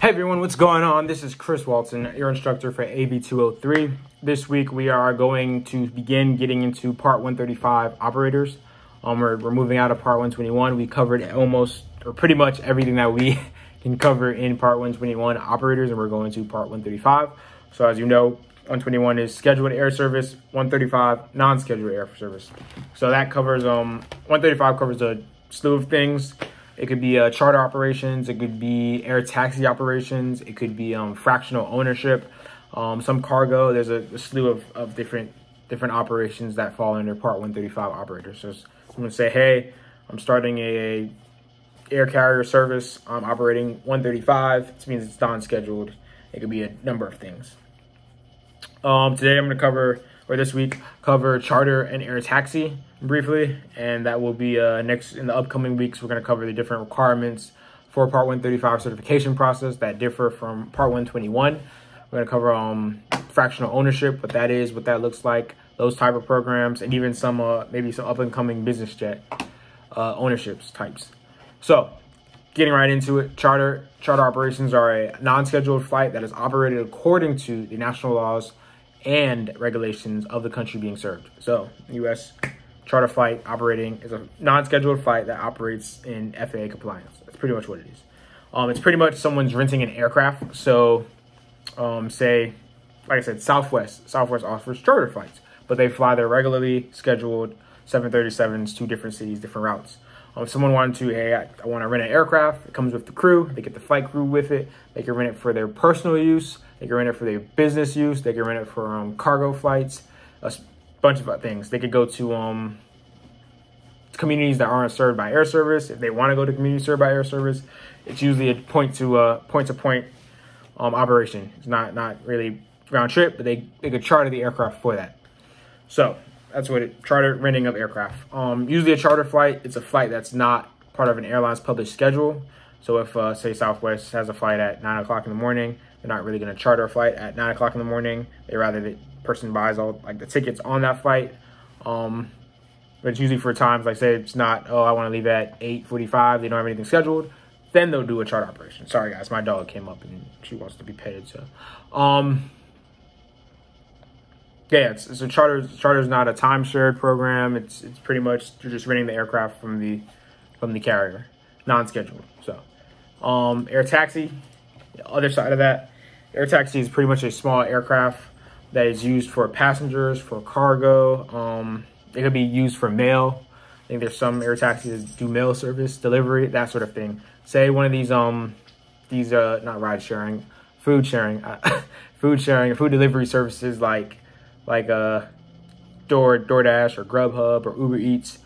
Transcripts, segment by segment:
Hey everyone, what's going on? This is Chris Walton, your instructor for AB203. This week we are going to begin getting into Part 135 operators. We're moving out of Part 121. We covered almost, or pretty much everything that we can cover in Part 121 operators, and we're going to Part 135. So as you know, 121 is scheduled air service, 135 non-scheduled air service. So that covers, 135 covers a slew of things. It could be charter operations, it could be air taxi operations, it could be fractional ownership, some cargo. There's a slew of different operations that fall under Part 135 operators. So someone say, hey, I'm starting a air carrier service, I'm operating 135, which means it's non-scheduled. It could be a number of things. Today I'm going to cover, or this week, cover charter and air taxi briefly, and that will be next in the upcoming weeks. We're going to cover the different requirements for Part 135 certification process that differ from Part 121. We're going to cover fractional ownership, what that is, what that looks like, those type of programs, and even some maybe some up and coming business jet ownerships types. So getting right into it, charter operations are a non-scheduled flight that is operated according to the national laws and regulations of the country being served. So U.S. charter flight operating is a non-scheduled flight that operates in FAA compliance. That's pretty much what it is. It's pretty much someone's renting an aircraft. So say, like I said, Southwest offers charter flights, but they fly their regularly scheduled 737s to different cities, different routes. If someone wanted to, hey, I want to rent an aircraft, it comes with the crew, they get the flight crew with it, they can rent it for their personal use, they can rent it for their business use, they can rent it for cargo flights, a bunch of things. They could go to communities that aren't served by air service. If they want to go to communities served by air service, it's usually a point-to-point operation. It's not really round trip, but they could charter the aircraft for that. So that's what charter renting of aircraft. Usually a charter flight, it's a flight that's not part of an airline's published schedule. So if say Southwest has a flight at 9 o'clock in the morning, they're not really going to charter a flight at 9 o'clock in the morning. They rather the person buys all like the tickets on that flight. But it's usually for times like say it's not, oh, I want to leave at 8:45. They don't have anything scheduled. Then they'll do a charter operation. Sorry guys, my dog came up and she wants to be petted. So, yeah, so charter is not a time shared program. It's pretty much you're just renting the aircraft from the carrier, non-scheduled. So, air taxi, the other side of that, air taxi is pretty much a small aircraft that is used for passengers, for cargo. It could be used for mail. I think there's some air taxis that do mail service, delivery, that sort of thing. Say one of these not ride sharing, food sharing, food delivery services like DoorDash or Grubhub or Uber Eats.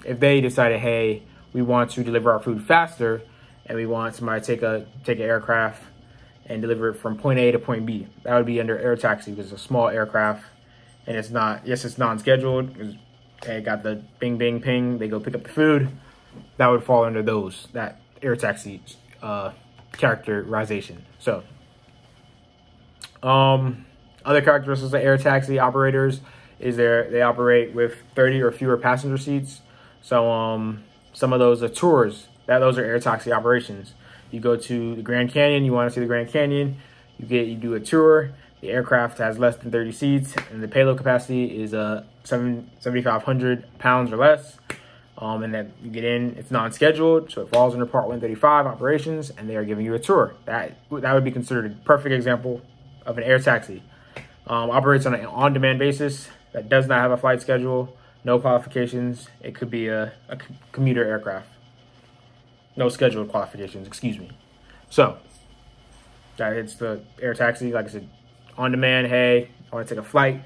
If they decided, hey, we want to deliver our food faster, and we want somebody to take an aircraft and deliver it from point A to point B, that would be under air taxi because it's a small aircraft and it's not. Yes, it's non-scheduled. They got the bing bing ping. They go pick up the food. That would fall under that air taxi characterization. So, other characteristics of air taxi operators is they operate with 30 or fewer passenger seats. So some of those are tours. Those are air taxi operations. You go to the Grand Canyon, you want to see the Grand Canyon, you do a tour. The aircraft has less than 30 seats, and the payload capacity is 7,500 pounds or less. And then you get in, it's non-scheduled, so it falls under Part 135 operations, and they are giving you a tour. That would be considered a perfect example of an air taxi. Operates on an on-demand basis that does not have a flight schedule, no qualifications. It could be a commuter aircraft. No scheduled qualifications, excuse me. So, it's the air taxi, like I said, on demand. Hey, I want to take a flight.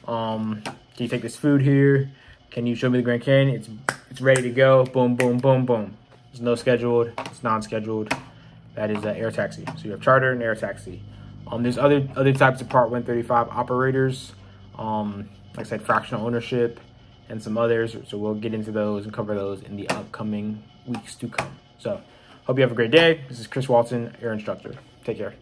Can you take this food here? Can you show me the Grand Canyon? It's ready to go. Boom, boom, boom, boom. There's no scheduled. It's non-scheduled. That is air taxi. So you have charter and air taxi. There's other types of Part 135 operators. Like I said, fractional ownership and some others. So we'll get into those and cover those in the upcoming weeks to come. So hope you have a great day. This is Chris Walton, Air Instructor. Take care.